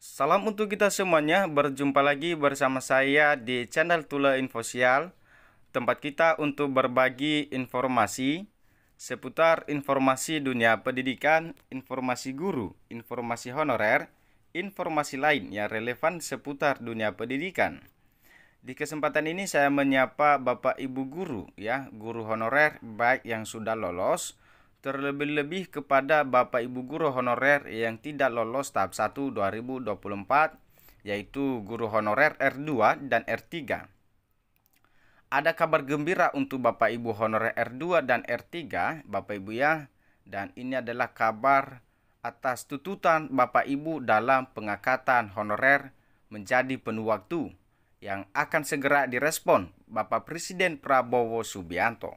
Salam untuk kita semuanya, berjumpa lagi bersama saya di channel Tula Infosial, tempat kita untuk berbagi informasi seputar informasi dunia pendidikan, informasi guru, informasi honorer, informasi lain yang relevan seputar dunia pendidikan. Di kesempatan ini saya menyapa Bapak Ibu guru guru honorer baik yang sudah lolos, terlebih-lebih kepada Bapak Ibu guru honorer yang tidak lolos tahap 1 2024, yaitu guru honorer R2 dan R3. Ada kabar gembira untuk Bapak Ibu honorer R2 dan R3, Bapak Ibu ya, dan ini adalah kabar atas tuntutan Bapak Ibu dalam pengangkatan honorer menjadi penuh waktu yang akan segera direspon Bapak Presiden Prabowo Subianto.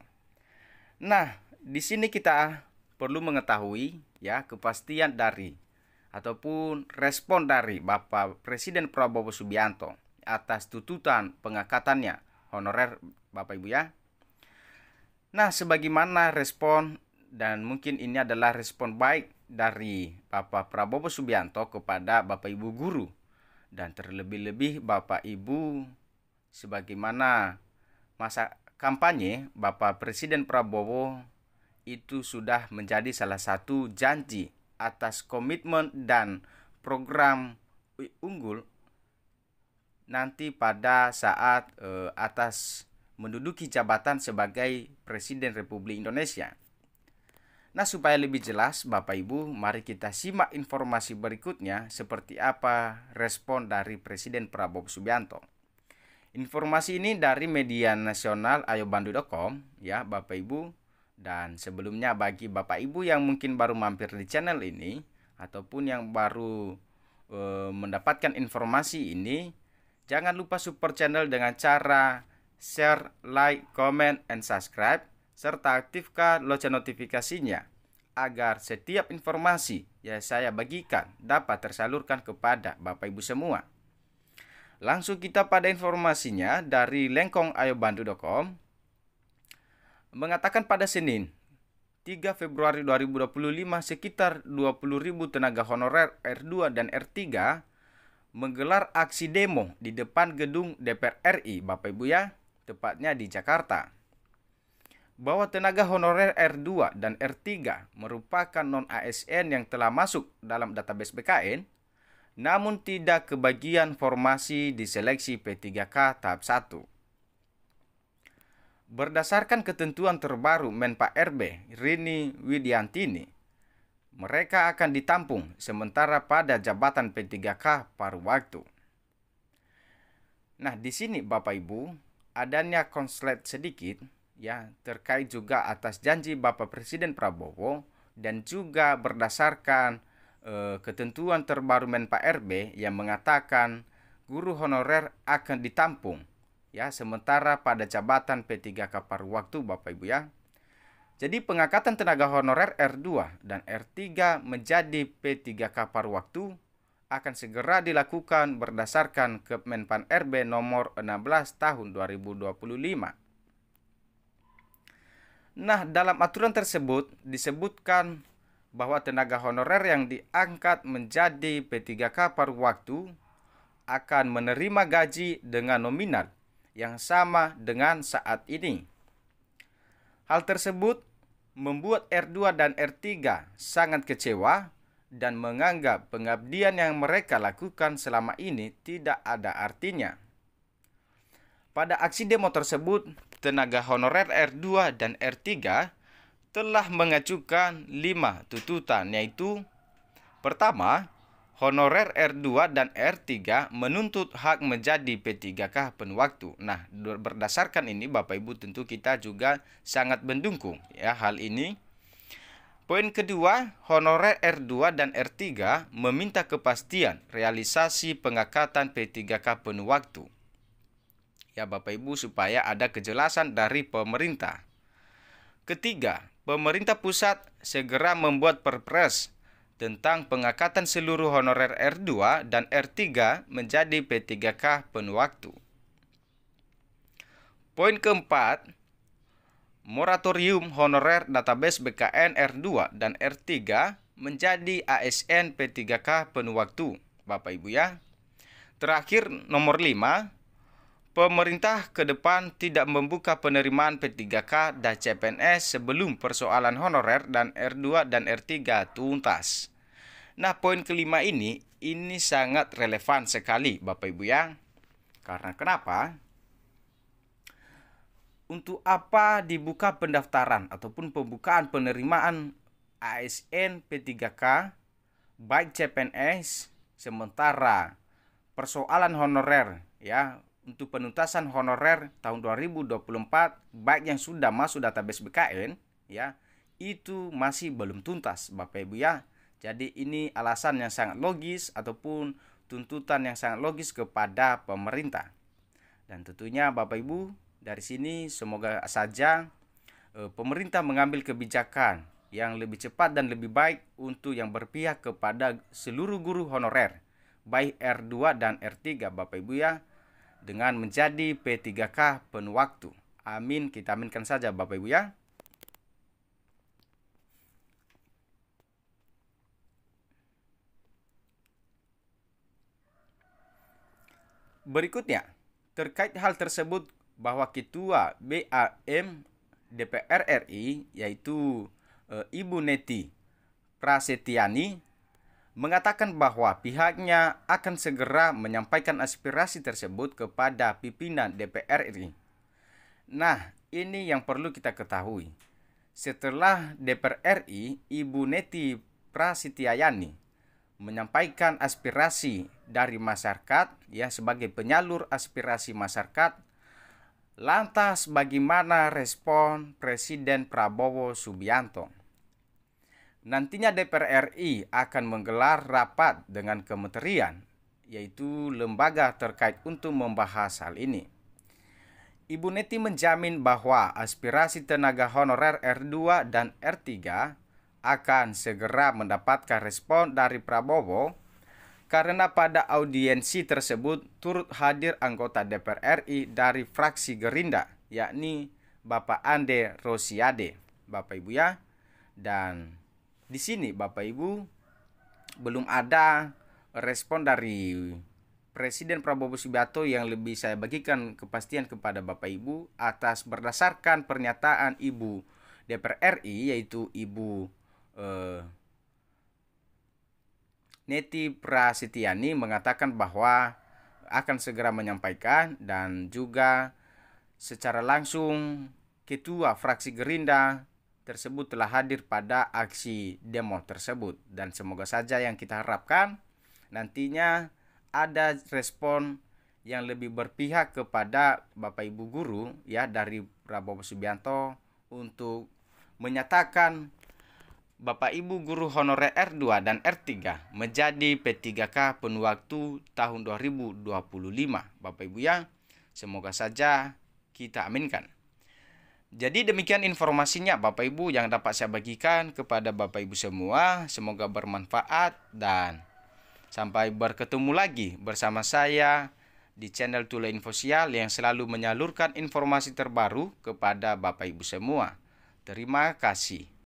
Nah, di sini kita perlu mengetahui kepastian dari ataupun respon dari Bapak Presiden Prabowo Subianto atas tuntutan pengangkatannya honorer Bapak Ibu ya. Nah, sebagaimana respon, dan mungkin ini adalah respon baik dari Bapak Prabowo Subianto kepada Bapak Ibu guru, dan terlebih-lebih Bapak Ibu, sebagaimana masa kampanye Bapak Presiden Prabowo itu sudah menjadi salah satu janji atas komitmen dan program unggul nanti pada saat atas menduduki jabatan sebagai Presiden Republik Indonesia. Nah, supaya lebih jelas Bapak Ibu, mari kita simak informasi berikutnya seperti apa respon dari Presiden Prabowo Subianto. Informasi ini dari media nasional ayobandu.com ya Bapak Ibu. Dan sebelumnya bagi Bapak Ibu yang mungkin baru mampir di channel ini ataupun yang baru mendapatkan informasi ini, jangan lupa support channel dengan cara share, like, comment, and subscribe, serta aktifkan lonceng notifikasinya agar setiap informasi yang saya bagikan dapat tersalurkan kepada Bapak Ibu semua. Langsung kita pada informasinya dari lengkong ayobandu.com, mengatakan pada Senin 3 Februari 2025 sekitar 20.000 tenaga honorer R2 dan R3 menggelar aksi demo di depan gedung DPR RI Bapak Ibu ya, tepatnya di Jakarta. Bahwa tenaga honorer R2 dan R3 merupakan non-ASN yang telah masuk dalam database BKN, namun tidak kebagian formasi di seleksi P3K tahap 1. Berdasarkan ketentuan terbaru Menpak RB Rini Widiantini, mereka akan ditampung sementara pada jabatan P3K paruh waktu. Nah, di sini Bapak Ibu, adanya konslet sedikit terkait juga atas janji Bapak Presiden Prabowo dan juga berdasarkan ketentuan terbaru Menpak RB yang mengatakan guru honorer akan ditampung sementara pada jabatan P3K paruh waktu Bapak Ibu ya. Jadi pengangkatan tenaga honorer R2 dan R3 menjadi P3K paruh waktu akan segera dilakukan berdasarkan Kemenpan RB nomor 16 tahun 2025. Nah, dalam aturan tersebut disebutkan bahwa tenaga honorer yang diangkat menjadi P3K paruh waktu akan menerima gaji dengan nominal yang sama dengan saat ini. Hal tersebut membuat R2 dan R3 sangat kecewa dan menganggap pengabdian yang mereka lakukan selama ini tidak ada artinya. Pada aksi demo tersebut, tenaga honorer R2 dan R3 telah mengajukan 5 tuntutan, yaitu pertama, honorer R2 dan R3 menuntut hak menjadi P3K penuh waktu. Nah, berdasarkan ini Bapak Ibu tentu kita juga sangat mendukung hal ini. Poin kedua, honorer R2 dan R3 meminta kepastian realisasi pengangkatan P3K penuh waktu. Bapak Ibu, supaya ada kejelasan dari pemerintah. Ketiga, pemerintah pusat segera membuat perpres tentang pengangkatan seluruh honorer R2 dan R3 menjadi P3K penuh waktu. Poin keempat, moratorium honorer database BKN R2 dan R3 menjadi ASN P3K penuh waktu. Bapak Ibu ya. Terakhir nomor 5, pemerintah ke depan tidak membuka penerimaan P3K dan CPNS sebelum persoalan honorer dan R2 dan R3 tuntas. Nah, poin kelima ini sangat relevan sekali Bapak Ibu ya. Karena kenapa? Untuk apa dibuka pendaftaran ataupun pembukaan penerimaan ASN P3K baik CPNS sementara persoalan honorer ya untuk penuntasan honorer tahun 2024 baik yang sudah masuk database BKN ya itu masih belum tuntas Bapak Ibu ya. Jadi ini alasan yang sangat logis ataupun tuntutan yang sangat logis kepada pemerintah. Dan tentunya Bapak Ibu, dari sini semoga saja pemerintah mengambil kebijakan yang lebih cepat dan lebih baik untuk yang berpihak kepada seluruh guru honorer, baik R2 dan R3 Bapak Ibu ya, dengan menjadi P3K penuh waktu. Amin, kita aminkan saja Bapak Ibu ya. Berikutnya, terkait hal tersebut bahwa Ketua BAM DPR RI yaitu Ibu Neti Prasetyani mengatakan bahwa pihaknya akan segera menyampaikan aspirasi tersebut kepada pimpinan DPR RI. Nah, ini yang perlu kita ketahui. Setelah DPR RI, Ibu Neti Prasetyani menyampaikan aspirasi dari masyarakat ya sebagai penyalur aspirasi masyarakat. Lantas bagaimana respon Presiden Prabowo Subianto? Nantinya DPR RI akan menggelar rapat dengan kementerian yaitu lembaga terkait untuk membahas hal ini. Ibu Neti menjamin bahwa aspirasi tenaga honorer R2 dan R3 akan segera mendapatkan respon dari Prabowo karena pada audiensi tersebut turut hadir anggota DPR RI dari fraksi Gerindra yakni Bapak Andre Rosiade Bapak Ibu ya. Dan di sini Bapak Ibu belum ada respon dari Presiden Prabowo Subianto yang lebih saya bagikan kepastian kepada Bapak Ibu atas berdasarkan pernyataan Ibu DPR RI yaitu Ibu Neti Prasetyani mengatakan bahwa akan segera menyampaikan dan juga secara langsung Ketua Fraksi Gerindra tersebut telah hadir pada aksi demo tersebut. Dan semoga saja yang kita harapkan nantinya ada respon yang lebih berpihak kepada Bapak Ibu guru ya dari Prabowo Subianto untuk menyatakan Bapak Ibu guru honorer R2 dan R3 menjadi P3K penuh waktu tahun 2025 Bapak Ibu ya. Semoga saja kita aminkan. Jadi demikian informasinya Bapak Ibu yang dapat saya bagikan kepada Bapak Ibu semua. Semoga bermanfaat dan sampai bertemu lagi bersama saya di channel Tula Infosial yang selalu menyalurkan informasi terbaru kepada Bapak Ibu semua. Terima kasih.